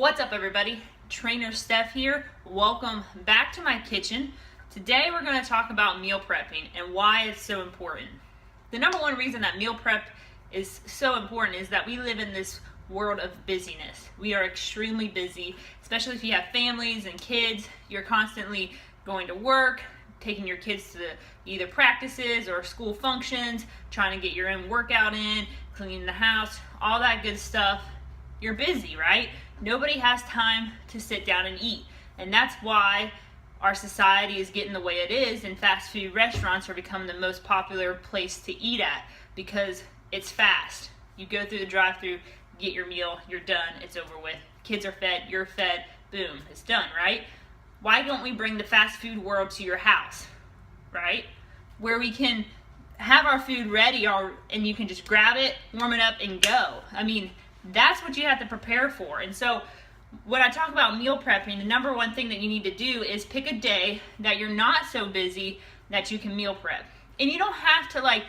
What's up, everybody? Trainer Steph here. Welcome back to my kitchen. Today we're going to talk about meal prepping and why it's so important. The number one reason that meal prep is so important is that we live in this world of busyness. We are extremely busy, especially if you have families and kids. You're constantly going to work, taking your kids to either practices or school functions, trying to get your own workout in, cleaning the house, all that good stuff. You're busy, right? Nobody has time to sit down and eat. And that's why our society is getting the way it is, and fast food restaurants are becoming the most popular place to eat at because it's fast. You go through the drive-thru, get your meal, you're done, it's over with. Kids are fed, you're fed, boom, it's done, right? Why don't we bring the fast food world to your house, right? Where we can have our food ready and you can just grab it, warm it up, and go. I mean, that's what you have to prepare for. And so when I talk about meal prepping, the number one thing that you need to do is pick a day that you're not so busy that you can meal prep. And you don't have to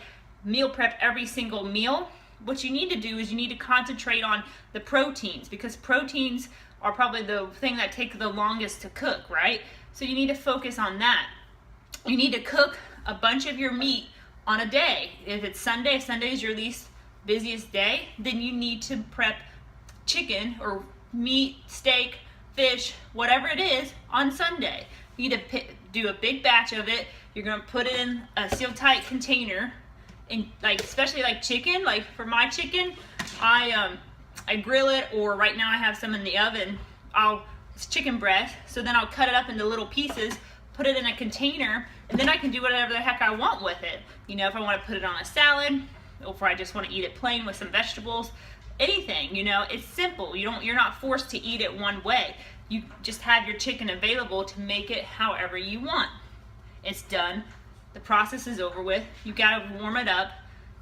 meal prep every single meal. What you need to do is you need to concentrate on the proteins, because proteins are probably the thing that take the longest to cook, right? So you need to focus on that. You need to cook a bunch of your meat on a day. If it's Sunday, if Sunday is your least busiest day, then you need to prep chicken or meat, steak, fish, whatever it is on Sunday. You need to do a big batch of it. You're going to put it in a sealed tight container, and especially chicken, for my chicken, I grill it, or right now I have some in the oven. It's chicken breast, so then I'll cut it up into little pieces, put it in a container, and then I can do whatever the heck I want with it. If I want to put it on a salad, or if I just want to eat it plain with some vegetables, anything, it's simple. You're not forced to eat it one way. You just have your chicken available to make it however you want. It's done. The process is over with. You gotta warm it up,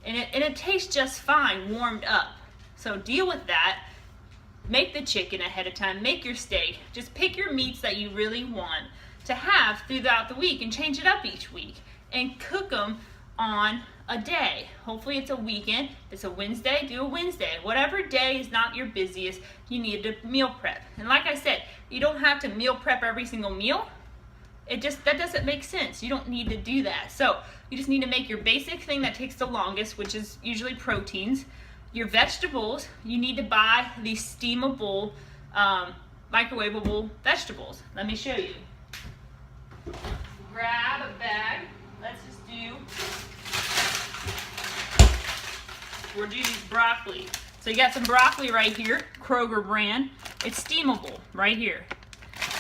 and it tastes just fine warmed up. So deal with that. Make the chicken ahead of time. Make your steak. Just pick your meats that you really want to have throughout the week and change it up each week and cook them on a day. Hopefully it's a weekend. If it's a Wednesday, do a Wednesday. Whatever day is not your busiest, you need to meal prep. And like I said, you don't have to meal prep every single meal. That doesn't make sense. You don't need to do that. So you just need to make your basic thing that takes the longest, which is usually proteins. Your vegetables, you need to buy these steamable, microwavable vegetables. Let me show you. Grab a bag. We'll do these broccoli. So you got some broccoli right here, Kroger brand. It's steamable right here.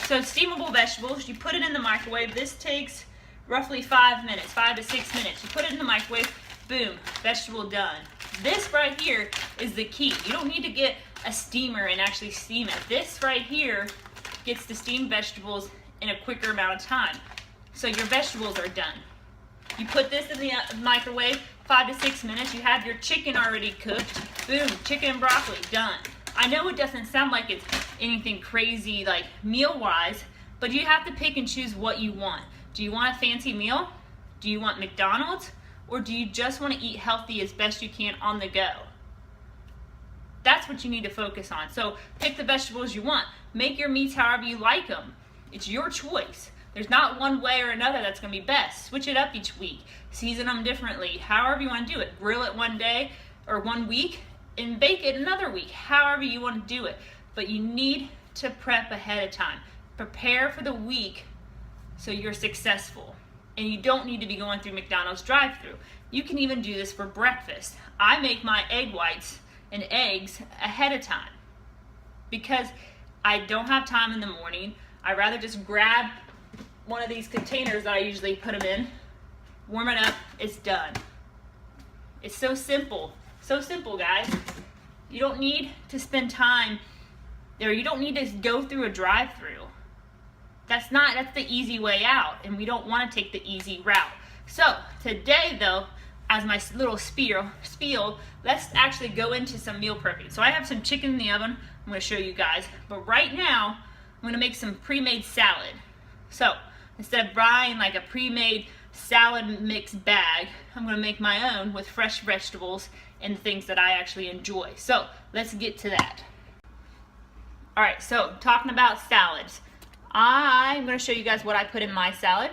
So steamable vegetables, you put it in the microwave. This takes roughly 5 minutes, 5 to 6 minutes. You put it in the microwave, boom, vegetable done. This right here is the key. You don't need to get a steamer and actually steam it. This right here gets the steamed vegetables in a quicker amount of time. So your vegetables are done. You put this in the microwave, 5 to 6 minutes. You have your chicken already cooked. Boom, chicken and broccoli, done. I know it doesn't sound like it's anything crazy meal-wise, but you have to pick and choose what you want. Do you want a fancy meal? Do you want McDonald's? Or do you just want to eat healthy as best you can on the go? That's what you need to focus on. So pick the vegetables you want. Make your meats however you like them. It's your choice. There's not one way or another that's going to be best. Switch it up each week. Season them differently. However you want to do it. Grill it one day or 1 week and bake it another week. However you want to do it. But you need to prep ahead of time. Prepare for the week so you're successful. And you don't need to be going through McDonald's drive-thru. You can even do this for breakfast. I make my egg whites and eggs ahead of time because I don't have time in the morning. I'd rather just grab one of these containers that I usually put them in, warm it up, it's done. It's so simple. So simple, guys. You don't need to spend time there. You don't need to go through a drive-thru. That's the easy way out, and we don't want to take the easy route. So today, though, as my little spiel, let's actually go into some meal prepping. So I have some chicken in the oven. I'm going to show you guys. But right now, I'm going to make some pre-made salad. So instead of buying a pre-made salad mix bag, I'm going to make my own with fresh vegetables and things that I actually enjoy. So let's get to that. All right, so talking about salads, I'm going to show you guys what I put in my salad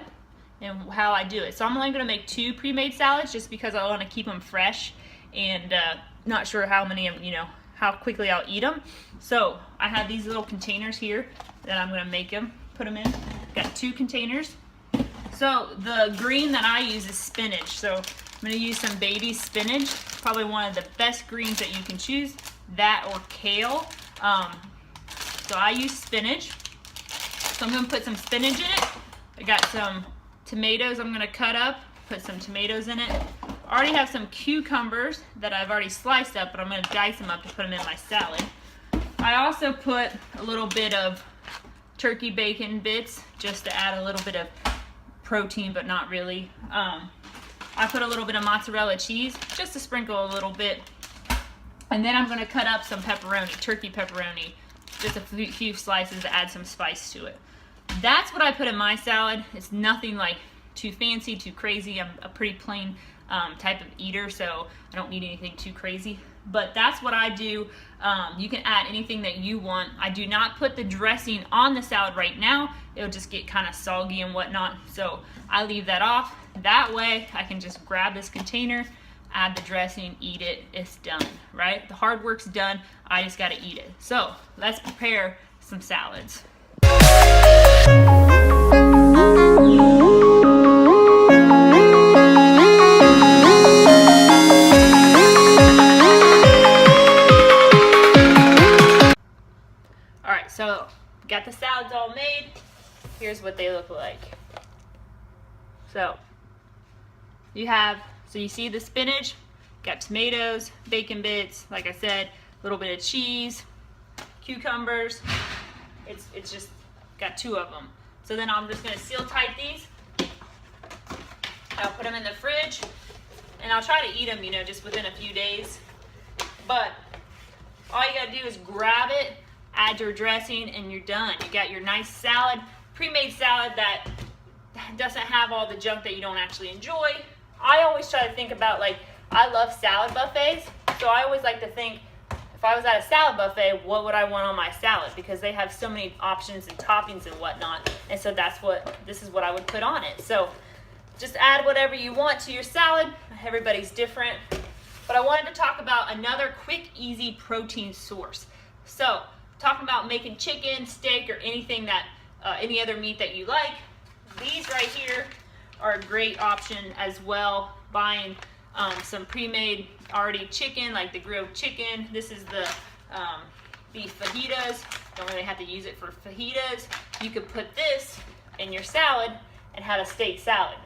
and how I do it. So I'm only going to make 2 pre-made salads just because I want to keep them fresh, and not sure how many, how quickly I'll eat them. So I have these little containers here that I'm going to put them in. Got 2 containers. So the green that I use is spinach. So I'm going to use some baby spinach, probably one of the best greens that you can choose, that or kale. So I use spinach. So I'm going to put some spinach in it. I got some tomatoes I'm going to cut up, put some tomatoes in it. I already have some cucumbers that I've already sliced up, but I'm going to dice them up to put them in my salad. I also put a little bit of turkey bacon bits just to add a little bit of protein, but not really. I put a little bit of mozzarella cheese just to sprinkle a little bit. And then I'm going to cut up some pepperoni, turkey pepperoni, just a few slices to add some spice to it. That's what I put in my salad. It's nothing like too fancy, too crazy. I'm a pretty plain type of eater, so I don't need anything too crazy. But that's what I do. You can add anything that you want. I do not put the dressing on the salad right now. It'll just get kind of soggy and whatnot, so I leave that off. That way I can just grab this container, add the dressing, eat it, it's done, right? The hard work's done, I just gotta eat it. So let's prepare some salads. All right, so got the salads all made. Here's what they look like. So you see the spinach, got tomatoes, bacon bits, like I said, a little bit of cheese, cucumbers. It's just got 2 of them. So then I'm just gonna seal tight these. I'll put them in the fridge, and I'll try to eat them, just within a few days. But all you gotta do is grab it, add your dressing, and you're done. You got your nice salad, pre-made salad that doesn't have all the junk that you don't actually enjoy. I always try to think about, I love salad buffets, so I always like to think, if I was at a salad buffet, what would I want on my salad? Because they have so many options and toppings and whatnot, and so this is what I would put on it. So just add whatever you want to your salad. Everybody's different. But I wanted to talk about another quick, easy protein source. So talking about making chicken, steak, or anything that, any other meat that you like, these right here are a great option as well. Buying some pre-made already chicken, like the grilled chicken. This is the beef fajitas. Don't really have to use it for fajitas. You could put this in your salad and have a steak salad.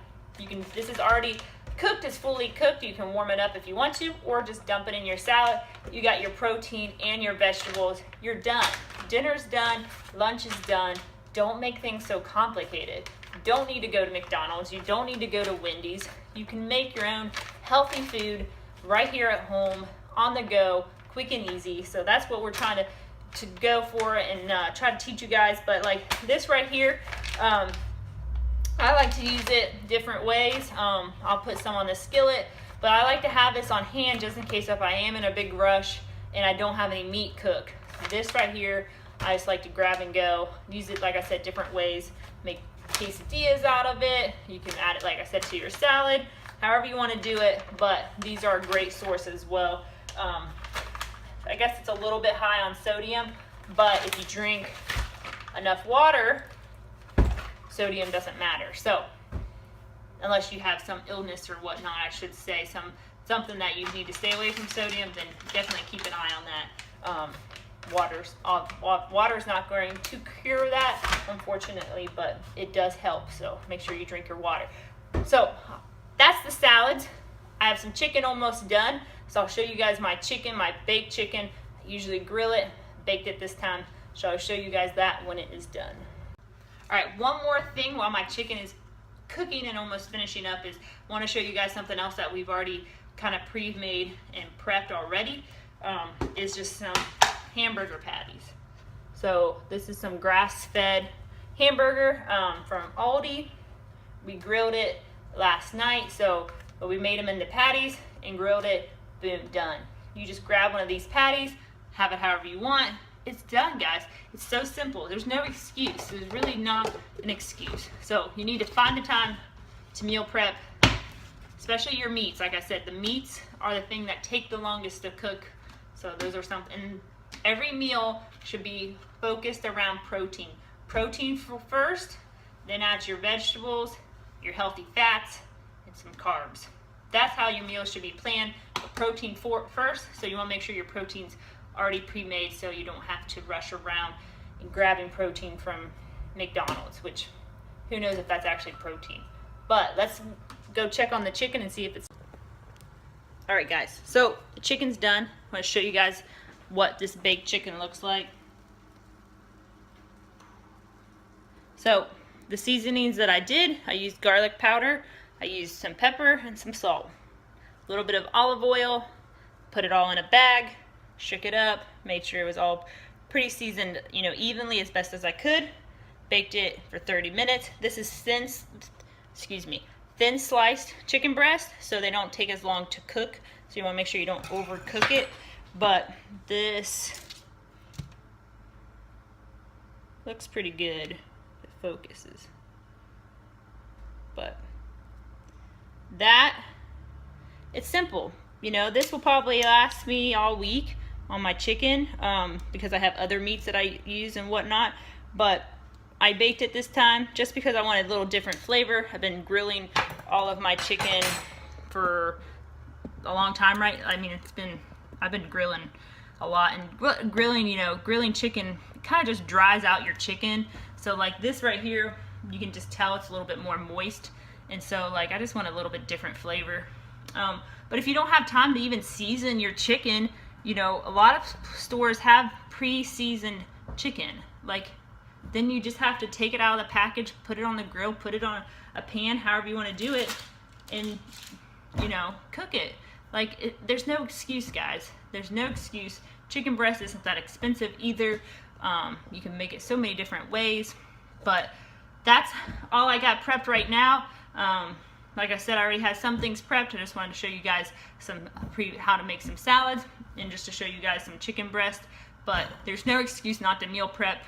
This is already cooked, it's fully cooked. You can warm it up if you want to, or just dump it in your salad. You got your protein and your vegetables. You're done. Dinner's done, lunch is done. Don't make things so complicated. You don't need to go to McDonald's. You don't need to go to Wendy's. You can make your own healthy food right here at home, on the go, quick and easy. So that's what we're trying to go for and try to teach you guys. But like this right here, I like to use it different ways. I'll put some on the skillet, but I like to have this on hand just in case if I am in a big rush and I don't have any meat cook. This right here, I just like to grab and go. Use it, like I said, different ways. Make quesadillas out of it. You can add it, like I said, to your salad, however you want to do it, but these are a great source as well. I guess it's a little bit high on sodium, but if you drink enough water, sodium doesn't matter. So unless you have some illness or whatnot, I should say, something that you need to stay away from sodium, then definitely keep an eye on that. Water's not going to cure that, unfortunately, but it does help, so make sure you drink your water. So that's the salads. I have some chicken almost done, so I'll show you guys my chicken, my baked chicken. I usually grill it, baked it this time, so I'll show you guys that when it is done. All right, one more thing while my chicken is cooking and almost finishing up is I want to show you guys something else that we've already kind of pre-made and prepped already, is just some hamburger patties. So this is some grass-fed hamburger from Aldi. We grilled it last night, but we made them into patties and grilled it. Boom, done. You just grab one of these patties, have it however you want. it's done, guys. It's so simple. There's no excuse. There's really not an excuse. So you need to find the time to meal prep, especially your meats. Like I said, the meats are the thing that take the longest to cook. So those are something. Every meal should be focused around protein. Protein first, then add your vegetables, your healthy fats, and some carbs. That's how your meals should be planned. But protein first, so you want to make sure your protein's already pre-made so you don't have to rush around and grabbing protein from McDonald's, which who knows if that's actually protein. But let's go check on the chicken and see if it's... All right, guys, so the chicken's done. I'm going to show you guys what this baked chicken looks like. So the seasonings that I did, I used garlic powder, I used some pepper and some salt, a little bit of olive oil, put it all in a bag, shook it up, made sure it was all pretty seasoned, evenly as best as I could. Baked it for 30 minutes. This is thin sliced chicken breast, so they don't take as long to cook. So you want to make sure you don't overcook it. But this looks pretty good. It focuses. But it's simple. This will probably last me all week on my chicken because I have other meats that I use and whatnot. But I baked it this time just because I wanted a little different flavor. I've been grilling all of my chicken for a long time, right? I mean, I've been grilling a lot, and grilling chicken kind of just dries out your chicken. So like this right here, you can just tell it's a little bit more moist. And so like I just want a little bit different flavor. But if you don't have time to even season your chicken, a lot of stores have pre-seasoned chicken. Like then you just have to take it out of the package, put it on the grill, put it on a pan, however you want to do it, and cook it. Like there's no excuse, guys. There's no excuse. Chicken breast isn't that expensive either. You can make it so many different ways. But that's all I got prepped right now. Like I said, I already had some things prepped. I just wanted to show you guys how to make some salads and just to show you guys some chicken breast. But there's no excuse not to meal prep.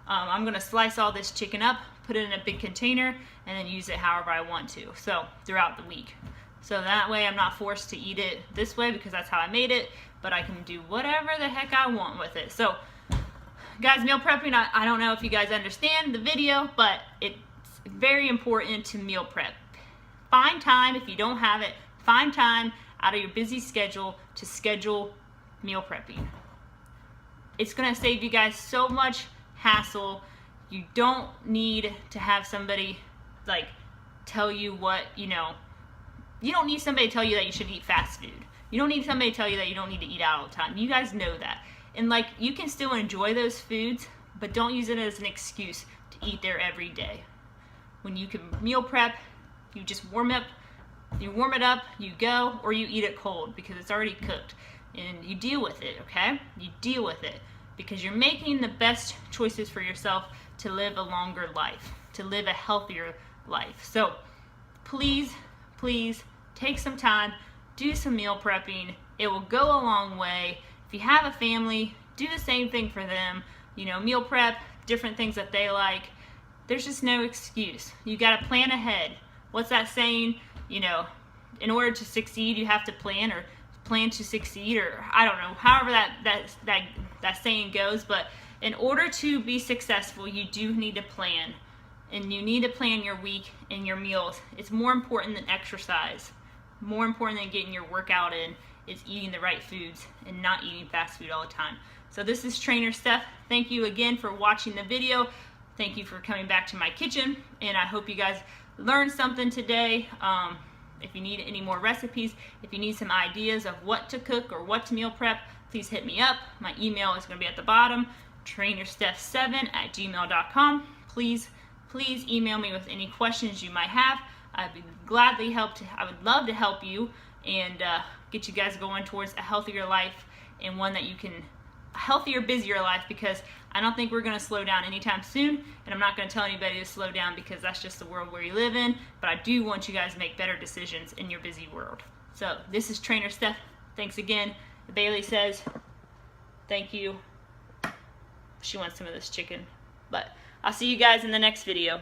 I'm going to slice all this chicken up, put it in a big container, and then use it however I want to. So throughout the week. So that way I'm not forced to eat it this way because that's how I made it. But I can do whatever the heck I want with it. So guys, meal prepping, I don't know if you guys understand the video, but it's very important to meal prep. Find time, if you don't have it, find time out of your busy schedule to schedule meal prepping. It's going to save you guys so much hassle. You don't need to have somebody like tell you what, you don't need somebody to tell you that you should eat fast food. You don't need somebody to tell you that you don't need to eat out all the time. You guys know that. And like you can still enjoy those foods, but don't use it as an excuse to eat there every day. When you can meal prep, you just warm it up, you go, or you eat it cold because it's already cooked. And you deal with it, okay? You deal with it because you're making the best choices for yourself to live a longer life, to live a healthier life. So please, please take some time, do some meal prepping. It will go a long way. If you have a family, do the same thing for them. Meal prep, different things that they like. There's just no excuse. You got to plan ahead. What's that saying? In order to succeed, you have to plan, or plan to succeed, or I don't know, however that saying goes. But in order to be successful, you do need to plan, and you need to plan your week and your meals. It's more important than exercise. More important than getting your workout in is eating the right foods and not eating fast food all the time. So this is Trainer Steph. Thank you again for watching the video. Thank you for coming back to my kitchen, and I hope you guys learned something today. If you need any more recipes, if you need some ideas of what to cook or what to meal prep, please hit me up. My email is going to be at the bottom, trainersteph7@gmail.com. Please email me with any questions you might have. I would love to help you and get you guys going towards a healthier life, and one that you can, a healthier, busier life, because I don't think we're going to slow down anytime soon, and I'm not going to tell anybody to slow down because that's just the world where you live in, but I do want you guys to make better decisions in your busy world. So this is Trainer Steph. Thanks again. Bailey says thank you. she wants some of this chicken. But I'll see you guys in the next video.